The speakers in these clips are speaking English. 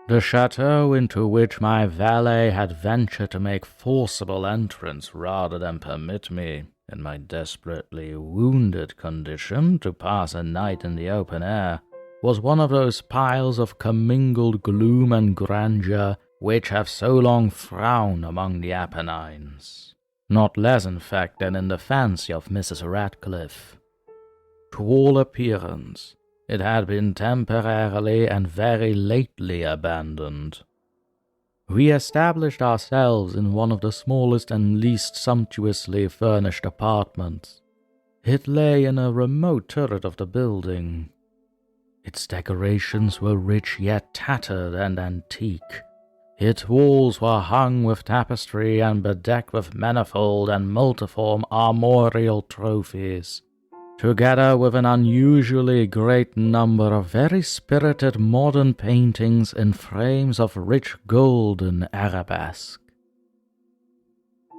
The chateau into which my valet had ventured to make forcible entrance rather than permit me, in my desperately wounded condition, to pass a night in the open air, was one of those piles of commingled gloom and grandeur which have so long frowned among the Apennines, not less in fact than in the fancy of Mrs. Radcliffe. To all appearance, it had been temporarily and very lately abandoned. We established ourselves in one of the smallest and least sumptuously furnished apartments. It lay in a remote turret of the building. Its decorations were rich yet tattered and antique. Its walls were hung with tapestry and bedecked with manifold and multiform armorial trophies, together with an unusually great number of very spirited modern paintings in frames of rich golden arabesque.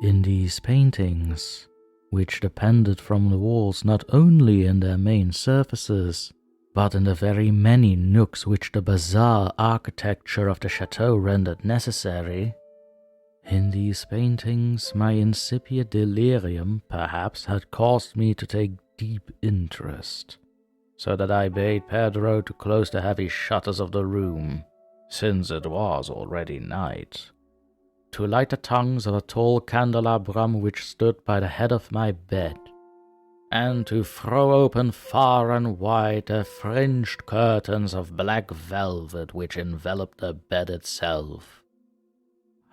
In these paintings, which depended from the walls not only in their main surfaces, but in the very many nooks which the bizarre architecture of the chateau rendered necessary, in these paintings my incipient delirium perhaps had caused me to take deep interest, so that I bade Pedro to close the heavy shutters of the room, since it was already night, to light the tongues of a tall candelabrum which stood by the head of my bed, and to throw open far and wide the fringed curtains of black velvet which enveloped the bed itself.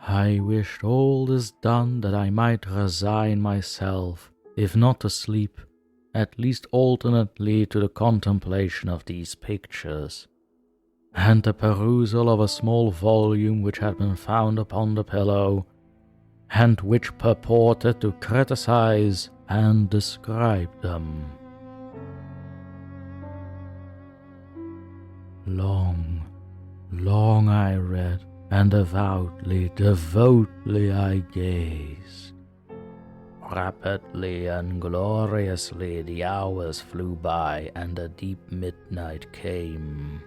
I wished all this done that I might resign myself, if not to sleep, at least alternately to the contemplation of these pictures, and the perusal of a small volume which had been found upon the pillow, and which purported to criticize and describe them. Long, long I read, and devotedly I gazed. Rapidly and gloriously the hours flew by, and the deep midnight came.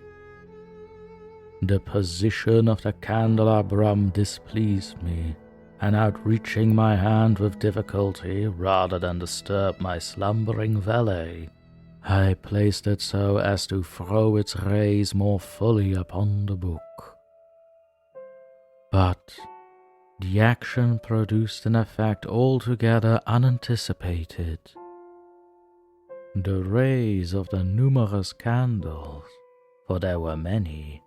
The position of the candelabrum displeased me, and outreaching my hand with difficulty, rather than disturb my slumbering valet, I placed it so as to throw its rays more fully upon the book. But the action produced an effect altogether unanticipated. The rays of the numerous candles, for there were many,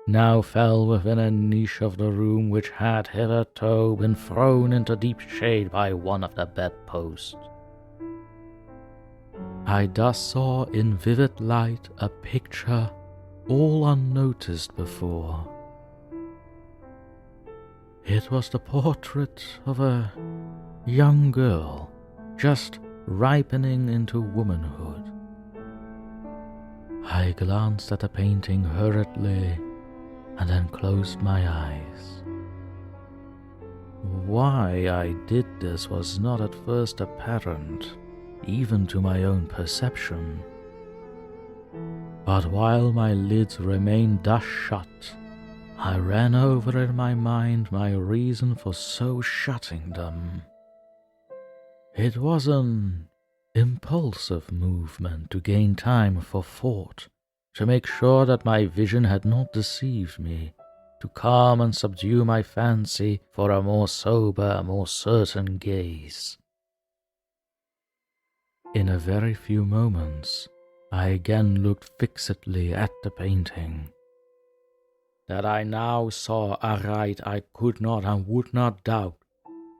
now fell within a niche of the room which had hitherto been thrown into deep shade by one of the bedposts. I thus saw in vivid light a picture all unnoticed before. It was the portrait of a young girl, just ripening into womanhood. I glanced at the painting hurriedly, and then closed my eyes. Why I did this was not at first apparent, even to my own perception. But while my lids remained thus shut, I ran over in my mind my reason for so shutting them. It was an impulsive movement to gain time for thought, to make sure that my vision had not deceived me, to calm and subdue my fancy for a more sober, more certain gaze. In a very few moments, I again looked fixedly at the painting. That I now saw aright I could not and would not doubt,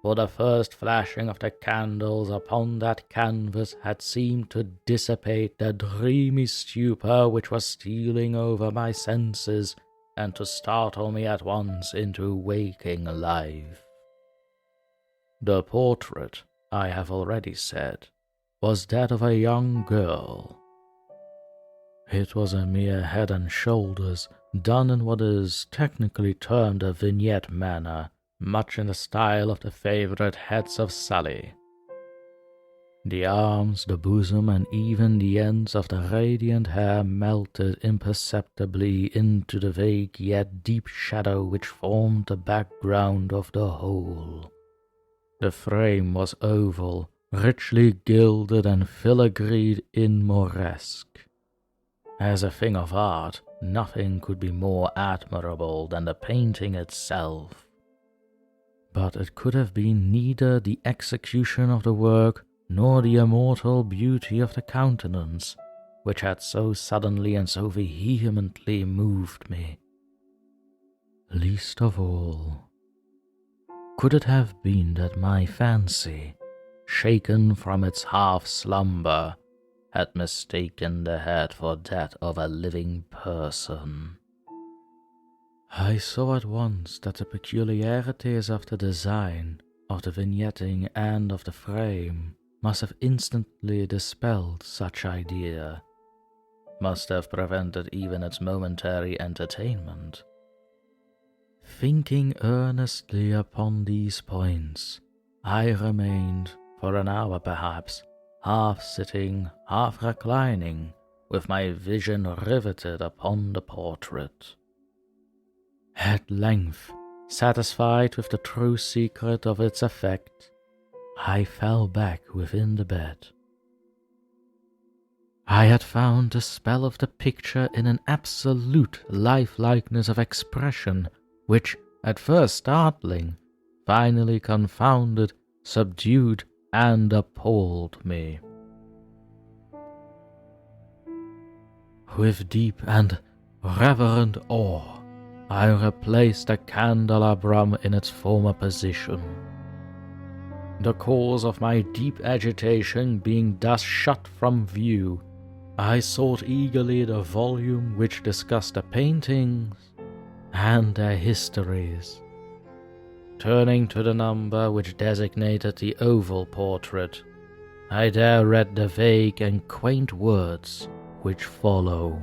for the first flashing of the candles upon that canvas had seemed to dissipate the dreamy stupor which was stealing over my senses, and to startle me at once into waking life. The portrait, I have already said, was that of a young girl. It was a mere head and shoulders, done in what is technically termed a vignette manner, much in the style of the favourite heads of Sully. The arms, the bosom, and even the ends of the radiant hair melted imperceptibly into the vague yet deep shadow which formed the background of the whole. The frame was oval, richly gilded and filigreed in Moresque. As a thing of art, nothing could be more admirable than the painting itself. But it could have been neither the execution of the work nor the immortal beauty of the countenance, which had so suddenly and so vehemently moved me. Least of all, could it have been that my fancy, shaken from its half-slumber, had mistaken the head for that of a living person? I saw at once that the peculiarities of the design, of the vignetting, and of the frame must have instantly dispelled such idea, must have prevented even its momentary entertainment. Thinking earnestly upon these points, I remained, for an hour perhaps, half sitting, half reclining, with my vision riveted upon the portrait. At length, satisfied with the true secret of its effect, I fell back within the bed. I had found the spell of the picture in an absolute lifelikeness of expression, which, at first startling, finally confounded, subdued, and appalled me. With deep and reverent awe, I replaced the candelabrum in its former position. The cause of my deep agitation being thus shut from view, I sought eagerly the volume which discussed the paintings and their histories. Turning to the number which designated the oval portrait, I there read the vague and quaint words which follow.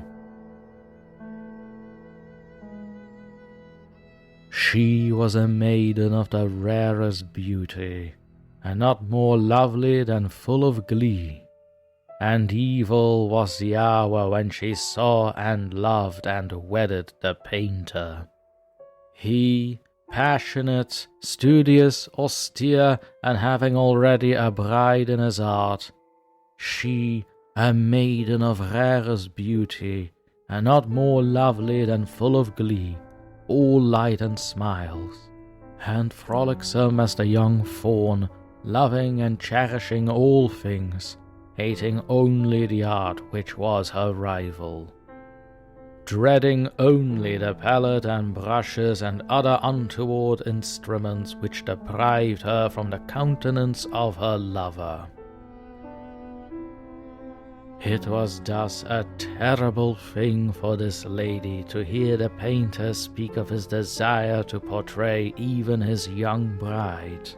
She was a maiden of the rarest beauty, and not more lovely than full of glee, and evil was the hour when she saw and loved and wedded the painter. He, passionate, studious, austere, and having already a bride in his heart; she, a maiden of rarest beauty, and not more lovely than full of glee, all light and smiles, and frolicsome as the young fawn, loving and cherishing all things, hating only the art which was her rival, dreading only the palette and brushes and other untoward instruments which deprived her from the countenance of her lover. It was thus a terrible thing for this lady to hear the painter speak of his desire to portray even his young bride.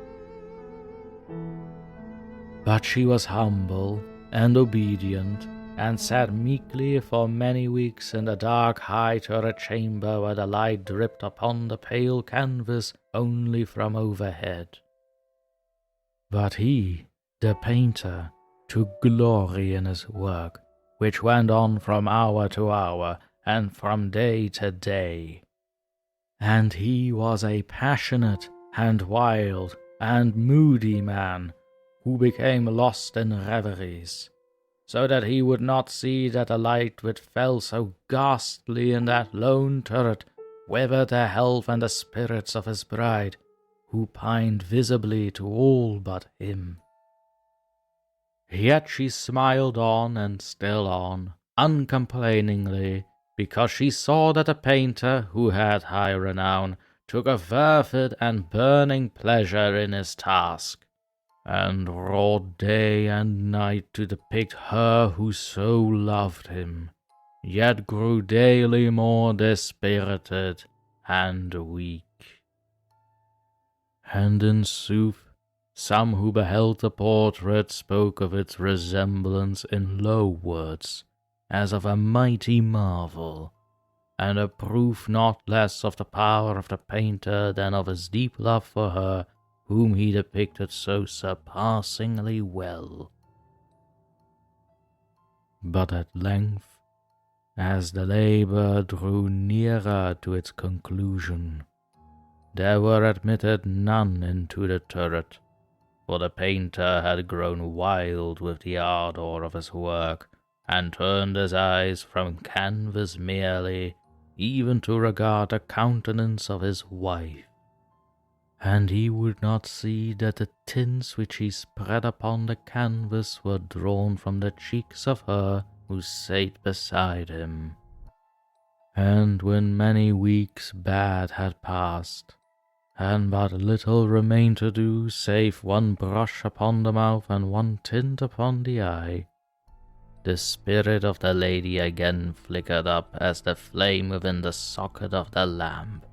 But she was humble and obedient, and sat meekly for many weeks in the dark high turret chamber where the light dripped upon the pale canvas only from overhead. But he, the painter, took glory in his work, which went on from hour to hour, and from day to day. And he was a passionate, and wild, and moody man, who became lost in reveries, so that he would not see that the light which fell so ghastly in that lone turret withered the health and the spirits of his bride, who pined visibly to all but him. Yet she smiled on and still on, uncomplainingly, because she saw that the painter, who had high renown, took a fervid and burning pleasure in his task, and wrought day and night to depict her who so loved him, yet grew daily more dispirited and weak. And in sooth, some who beheld the portrait spoke of its resemblance in low words, as of a mighty marvel, and a proof not less of the power of the painter than of his deep love for her, whom he depicted so surpassingly well. But at length, as the labour drew nearer to its conclusion, there were admitted none into the turret, for the painter had grown wild with the ardour of his work, and turned his eyes from canvas merely, even to regard the countenance of his wife. And he would not see that the tints which he spread upon the canvas were drawn from the cheeks of her who sate beside him. And when many weeks bad had passed, and but little remained to do save one brush upon the mouth and one tint upon the eye, the spirit of the lady again flickered up as the flame within the socket of the lamp.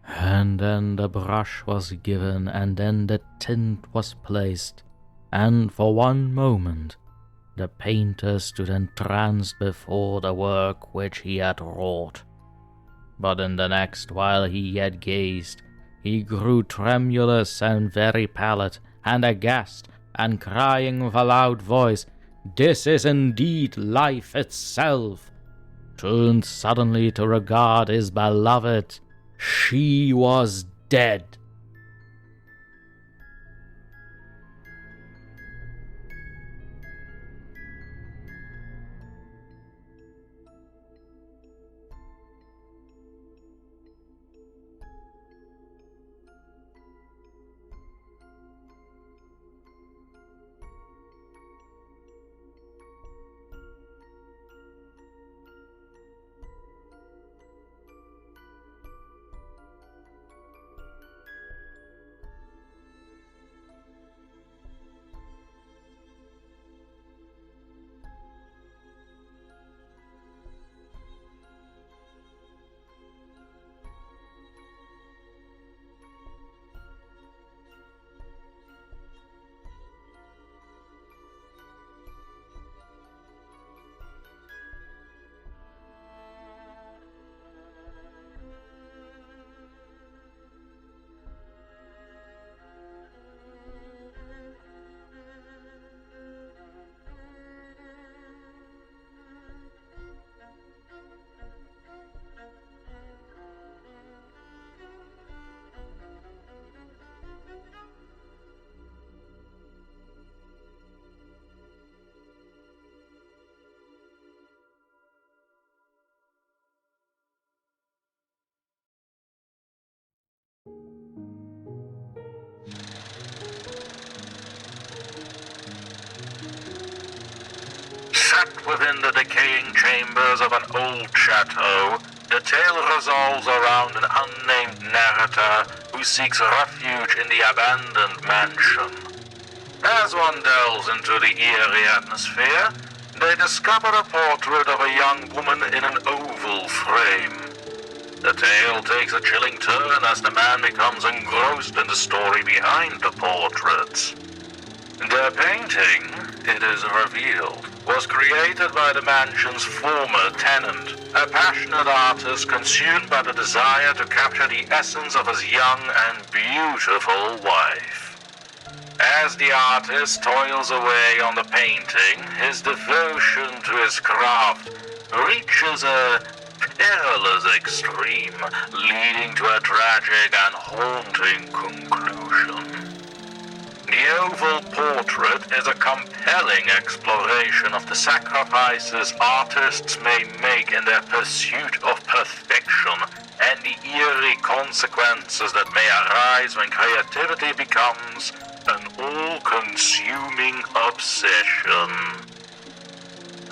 And then the brush was given, and then the tint was placed, and for one moment the painter stood entranced before the work which he had wrought. But in the next, while he yet gazed, he grew tremulous and very pallid, and aghast, and crying with a loud voice, "This is indeed life itself!" turned suddenly to regard his beloved. She was dead. Set within the decaying chambers of an old chateau, the tale revolves around an unnamed narrator who seeks refuge in the abandoned mansion. As one delves into the eerie atmosphere, they discover a portrait of a young woman in an oval frame. The tale takes a chilling turn as the man becomes engrossed in the story behind the portraits. The painting, it is revealed, was created by the mansion's former tenant, a passionate artist consumed by the desire to capture the essence of his young and beautiful wife. As the artist toils away on the painting, his devotion to his craft reaches a perilous extreme, leading to a tragic and haunting conclusion. The oval portrait is a compelling exploration of the sacrifices artists may make in their pursuit of perfection and the eerie consequences that may arise when creativity becomes an all-consuming obsession.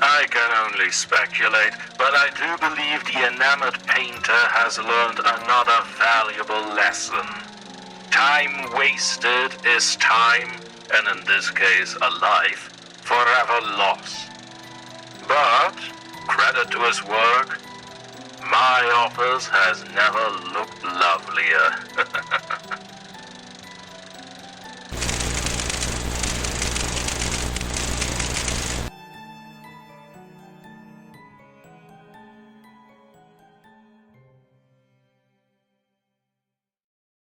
I can only speculate, but I do believe the enamored painter has learned another valuable lesson. Time wasted is time, and in this case a life, forever lost. But, credit to his work, my office has never looked lovelier.